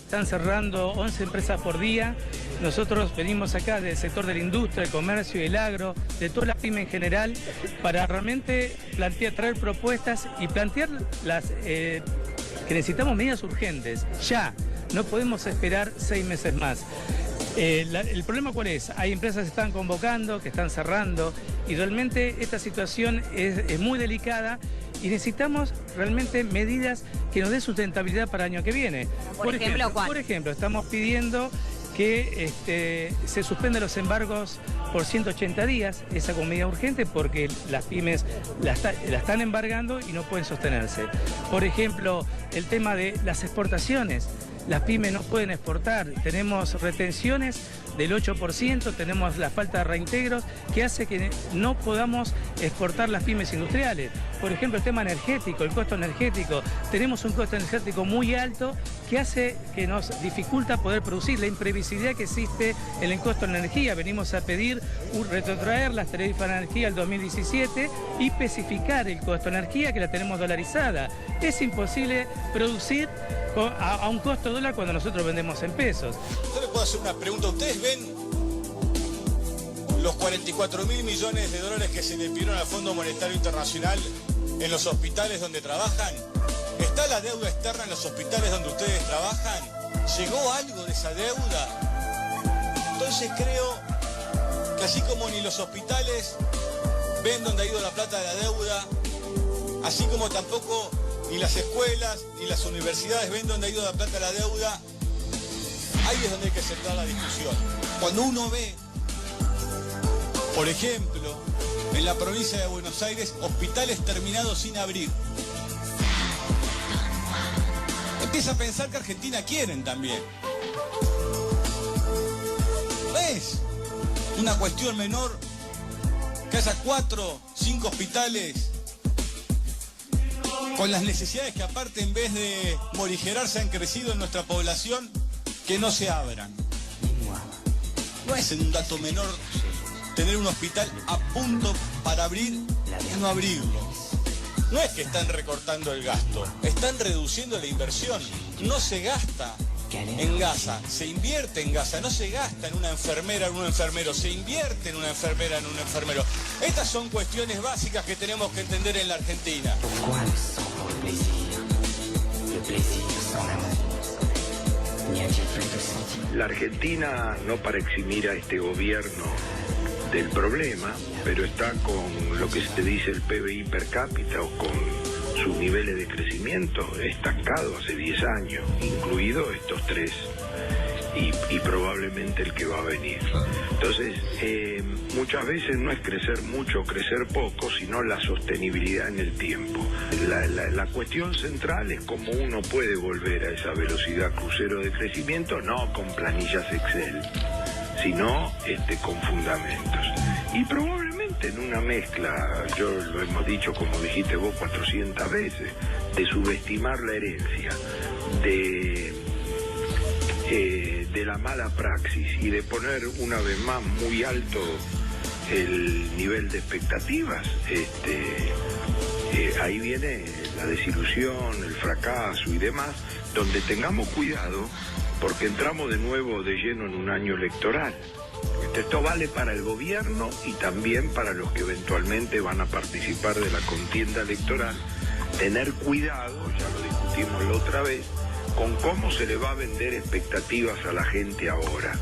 están cerrando 11 empresas por día. Nosotros venimos acá del sector de la industria, el comercio y el agro, de todas las pymes en general, para realmente traer propuestas y plantear que necesitamos medidas urgentes, ya. No podemos esperar 6 meses más. El problema ¿cuál es? Hay empresas que están convocando, que están cerrando, y realmente esta situación es muy delicada y necesitamos realmente medidas que nos den sustentabilidad para el año que viene. Por ejemplo, ¿cuál? Por ejemplo, estamos pidiendo que se suspendan los embargos por 180 días, esa como medida urgente, porque las pymes la están embargando y no pueden sostenerse. Por ejemplo, el tema de las exportaciones. Las pymes no pueden exportar, tenemos retenciones del 8%, tenemos la falta de reintegros que hace que no podamos exportar las pymes industriales. Por ejemplo, el tema energético, el costo energético. Tenemos un costo energético muy alto que hace que nos dificulta poder producir. La imprevisibilidad que existe en el costo de la energía. Venimos a pedir retrotraer las tarifas de energía al 2017 y especificar el costo de energía que la tenemos dolarizada. Es imposible producir a un costo dólar cuando nosotros vendemos en pesos. Yo le puedo hacer una pregunta. ¿Ustedes ven los 44.000 millones de dólares que se le pidieron al Fondo Monetario Internacional en los hospitales donde trabajan? ¿Está la deuda externa en los hospitales donde ustedes trabajan? ¿Llegó algo de esa deuda? Entonces creo que así como ni los hospitales ven dónde ha ido la plata de la deuda, así como tampoco ni las escuelas ni las universidades ven dónde ha ido la plata de la deuda, ahí es donde hay que centrar la discusión. Cuando uno ve, por ejemplo, en la provincia de Buenos Aires, hospitales terminados sin abrir, empieza a pensar que Argentina quieren también. No es una cuestión menor que haya 4, 5 hospitales con las necesidades que aparte en vez de morigerarse han crecido en nuestra población, que no se abran. No es un dato menor tener un hospital a punto para abrir y no abrirlo. No es que están recortando el gasto, están reduciendo la inversión. No se gasta en gasa, se invierte en gasa, no se gasta en una enfermera, en un enfermero, se invierte en una enfermera, en un enfermero. Estas son cuestiones básicas que tenemos que entender en la Argentina. La Argentina, no para eximir a este gobierno del problema, pero está con lo que se dice el PBI per cápita o con sus niveles de crecimiento estancado hace 10 años, incluidos estos 3 y probablemente el que va a venir. Entonces, muchas veces no es crecer mucho o crecer poco, sino la sostenibilidad en el tiempo. La cuestión central es cómo uno puede volver a esa velocidad crucero de crecimiento, no con planillas Excel, sino con fundamentos. Y probablemente en una mezcla, yo lo hemos dicho como dijiste vos 400 veces, de subestimar la herencia, de la mala praxis y de poner una vez más muy alto el nivel de expectativas, ahí viene la desilusión, el fracaso y demás, donde tengamos cuidado porque entramos de nuevo de lleno en un año electoral. Esto vale para el gobierno y también para los que eventualmente van a participar de la contienda electoral. Tener cuidado, ya lo discutimos la otra vez, con cómo se le va a vender expectativas a la gente ahora.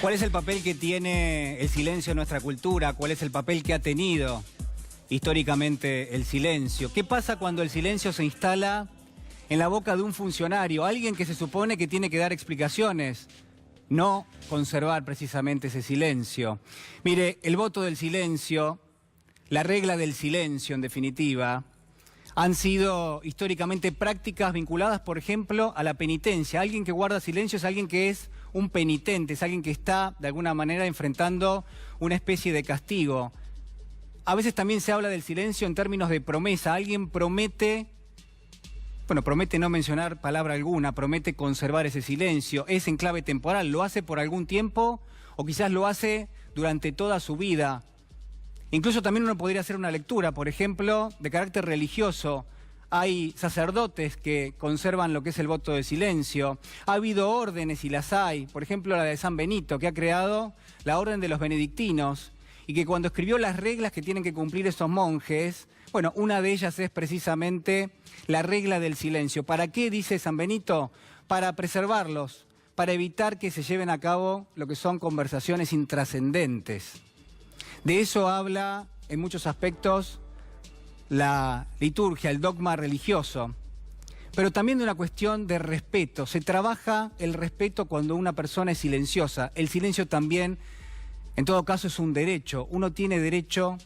¿Cuál es el papel que tiene el silencio en nuestra cultura? ¿Cuál es el papel que ha tenido históricamente el silencio? ¿Qué pasa cuando el silencio se instala en la boca de un funcionario? Alguien que se supone que tiene que dar explicaciones, no conservar precisamente ese silencio. Mire, el voto del silencio, la regla del silencio en definitiva, han sido históricamente prácticas vinculadas, por ejemplo, a la penitencia. Alguien que guarda silencio es alguien que es un penitente, es alguien que está de alguna manera enfrentando una especie de castigo. a veces también se habla del silencio en términos de promesa. Alguien promete, bueno, promete no mencionar palabra alguna, promete conservar ese silencio. Es en clave temporal, lo hace por algún tiempo o quizás lo hace durante toda su vida. Incluso también uno podría hacer una lectura, por ejemplo, de carácter religioso. Hay sacerdotes que conservan lo que es el voto de silencio. Ha habido órdenes y las hay. Por ejemplo, la de San Benito, que ha creado la orden de los benedictinos y que cuando escribió las reglas que tienen que cumplir esos monjes, bueno, una de ellas es precisamente la regla del silencio. ¿Para qué, dice San Benito? Para preservarlos, para evitar que se lleven a cabo lo que son conversaciones intrascendentes. De eso habla en muchos aspectos la liturgia, el dogma religioso, pero también de una cuestión de respeto. Se trabaja el respeto cuando una persona es silenciosa. El silencio también, en todo caso, es un derecho. Uno tiene derecho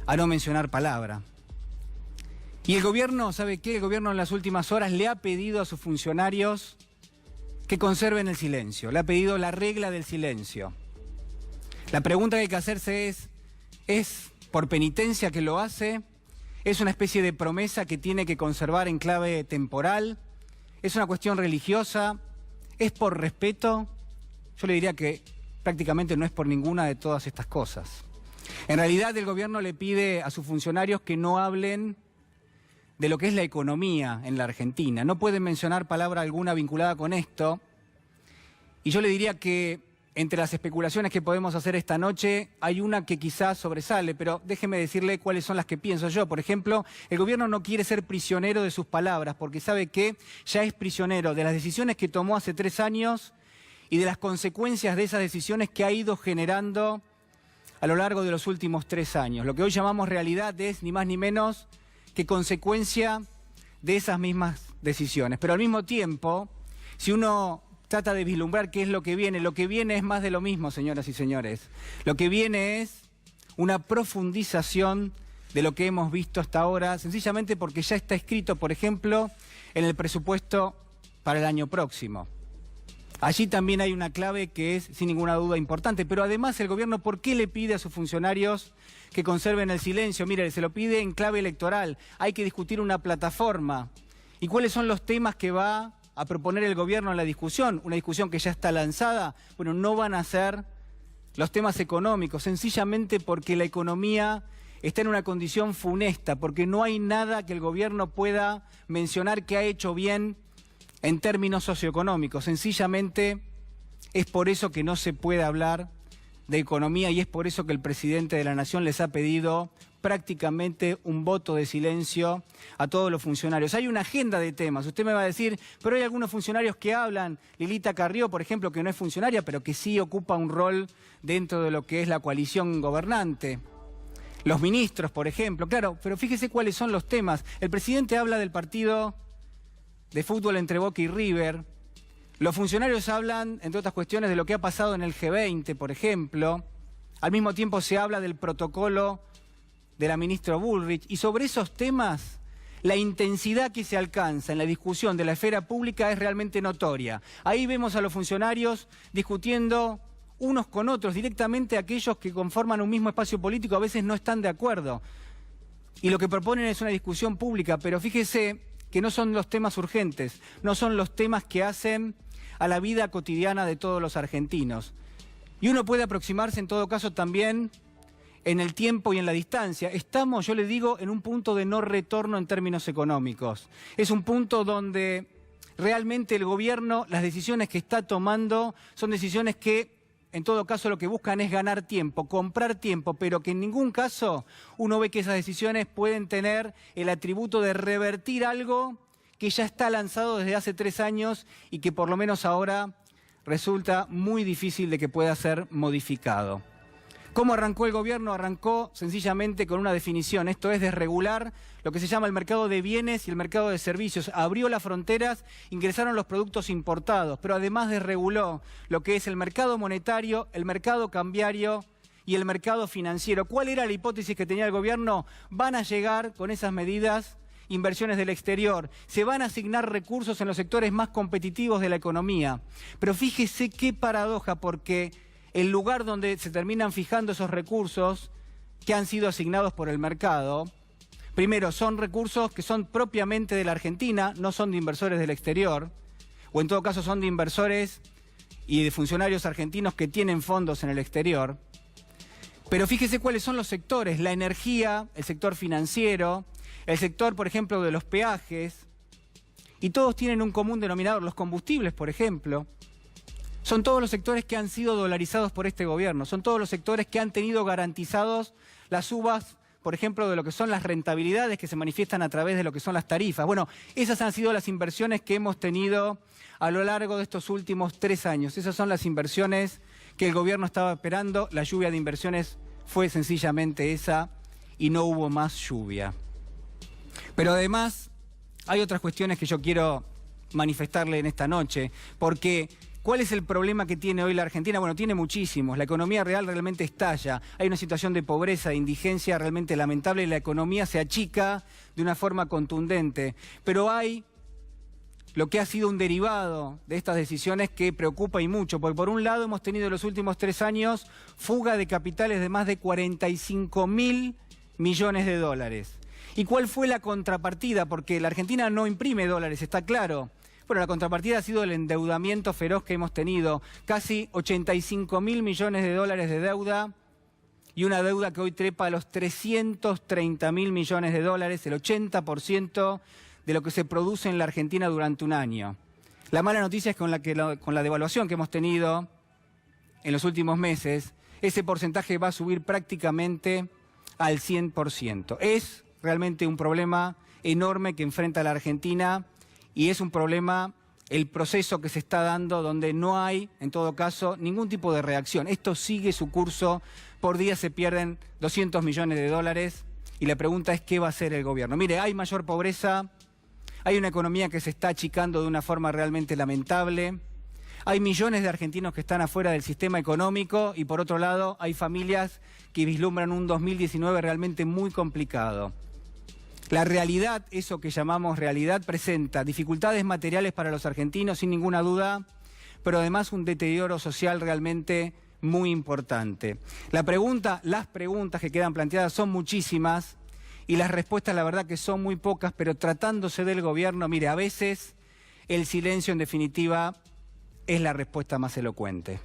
a no mencionar palabra. Y el gobierno, ¿sabe qué? El gobierno en las últimas horas le ha pedido a sus funcionarios que conserven el silencio. Le ha pedido la regla del silencio. La pregunta que hay que hacerse ¿es por penitencia que lo hace? ¿Es una especie de promesa que tiene que conservar en clave temporal? ¿Es una cuestión religiosa? ¿Es por respeto? Yo le diría que prácticamente no es por ninguna de todas estas cosas. En realidad el gobierno le pide a sus funcionarios que no hablen de lo que es la economía en la Argentina. No pueden mencionar palabra alguna vinculada con esto. Y yo le diría que entre las especulaciones que podemos hacer esta noche, hay una que quizás sobresale, pero déjeme decirle cuáles son las que pienso yo. Por ejemplo, el gobierno no quiere ser prisionero de sus palabras, porque sabe que ya es prisionero de las decisiones que tomó hace 3 años y de las consecuencias de esas decisiones que ha ido generando a lo largo de los últimos 3 años. Lo que hoy llamamos realidad es ni más ni menos que consecuencia de esas mismas decisiones. Pero al mismo tiempo, si uno trata de vislumbrar qué es lo que viene es más de lo mismo, señoras y señores. Lo que viene es una profundización de lo que hemos visto hasta ahora, sencillamente porque ya está escrito, por ejemplo, en el presupuesto para el año próximo. Allí también hay una clave que es, sin ninguna duda, importante. Pero además el gobierno, ¿por qué le pide a sus funcionarios que conserven el silencio? Mire, se lo pide en clave electoral. Hay que discutir una plataforma. ¿Y cuáles son los temas que va a proponer el gobierno en la discusión? Una discusión que ya está lanzada. Bueno, no van a ser los temas económicos, sencillamente porque la economía está en una condición funesta, porque no hay nada que el gobierno pueda mencionar que ha hecho bien en términos socioeconómicos. Sencillamente es por eso que no se puede hablar de economía y es por eso que el presidente de la Nación les ha pedido prácticamente un voto de silencio a todos los funcionarios. Hay una agenda de temas. Usted me va a decir, pero hay algunos funcionarios que hablan. Lilita Carrió, por ejemplo, que no es funcionaria, pero que sí ocupa un rol dentro de lo que es la coalición gobernante. Los ministros, por ejemplo. Claro, pero fíjese cuáles son los temas. El presidente habla del partido de fútbol entre Boca y River. Los funcionarios hablan, entre otras cuestiones, de lo que ha pasado en el G20, por ejemplo. Al mismo tiempo se habla del protocolo de la ministra Bullrich. Y sobre esos temas, la intensidad que se alcanza en la discusión de la esfera pública es realmente notoria. Ahí vemos a los funcionarios discutiendo unos con otros, directamente aquellos que conforman un mismo espacio político a veces no están de acuerdo. Y lo que proponen es una discusión pública, pero fíjese que no son los temas urgentes, no son los temas que hacen a la vida cotidiana de todos los argentinos. Y uno puede aproximarse en todo caso también en el tiempo y en la distancia. Estamos, yo le digo, en un punto de no retorno en términos económicos. Es un punto donde realmente el gobierno, las decisiones que está tomando son decisiones que en todo caso lo que buscan es ganar tiempo, comprar tiempo, pero que en ningún caso uno ve que esas decisiones pueden tener el atributo de revertir algo que ya está lanzado desde hace 3 años y que por lo menos ahora resulta muy difícil de que pueda ser modificado. ¿Cómo arrancó el gobierno? Arrancó sencillamente con una definición, esto es desregular lo que se llama el mercado de bienes y el mercado de servicios. Abrió las fronteras, ingresaron los productos importados, pero además desreguló lo que es el mercado monetario, el mercado cambiario y el mercado financiero. ¿Cuál era la hipótesis que tenía el gobierno? Van a llegar con esas medidas inversiones del exterior, se van a asignar recursos en los sectores más competitivos de la economía. Pero fíjese qué paradoja, porque el lugar donde se terminan fijando esos recursos que han sido asignados por el mercado, primero, son recursos que son propiamente de la Argentina, no son de inversores del exterior, o en todo caso son de inversores y de funcionarios argentinos que tienen fondos en el exterior. Pero fíjese cuáles son los sectores: la energía, el sector financiero, el sector, por ejemplo, de los peajes, y todos tienen un común denominador, los combustibles, por ejemplo. Son todos los sectores que han sido dolarizados por este gobierno, son todos los sectores que han tenido garantizados las subas, por ejemplo, de lo que son las rentabilidades que se manifiestan a través de lo que son las tarifas. Bueno, esas han sido las inversiones que hemos tenido a lo largo de estos últimos 3 años. Esas son las inversiones que el gobierno estaba esperando. La lluvia de inversiones fue sencillamente esa y no hubo más lluvia. Pero además hay otras cuestiones que yo quiero manifestarle en esta noche, porque ¿cuál es el problema que tiene hoy la Argentina? Bueno, tiene muchísimos. La economía real realmente estalla. Hay una situación de pobreza, de indigencia realmente lamentable y la economía se achica de una forma contundente. Pero hay lo que ha sido un derivado de estas decisiones que preocupa y mucho, porque por un lado hemos tenido en los últimos 3 años fuga de capitales de más de 45.000 millones de dólares. ¿Y cuál fue la contrapartida? Porque la Argentina no imprime dólares, está claro. Bueno, la contrapartida ha sido el endeudamiento feroz que hemos tenido. Casi 85.000 millones de dólares de deuda y una deuda que hoy trepa a los 330.000 millones de dólares, el 80% de lo que se produce en la Argentina durante un año. La mala noticia es que con la devaluación que hemos tenido en los últimos meses, ese porcentaje va a subir prácticamente al 100%. Es realmente un problema enorme que enfrenta la Argentina. Y es un problema el proceso que se está dando donde no hay, en todo caso, ningún tipo de reacción. Esto sigue su curso, por día se pierden 200 millones de dólares y la pregunta es ¿qué va a hacer el gobierno? Mire, hay mayor pobreza, hay una economía que se está achicando de una forma realmente lamentable, hay millones de argentinos que están afuera del sistema económico y por otro lado hay familias que vislumbran un 2019 realmente muy complicado. La realidad, eso que llamamos realidad, presenta dificultades materiales para los argentinos, sin ninguna duda, pero además un deterioro social realmente muy importante. Las preguntas que quedan planteadas son muchísimas y las respuestas la verdad que son muy pocas, pero tratándose del gobierno, mire, a veces el silencio en definitiva es la respuesta más elocuente.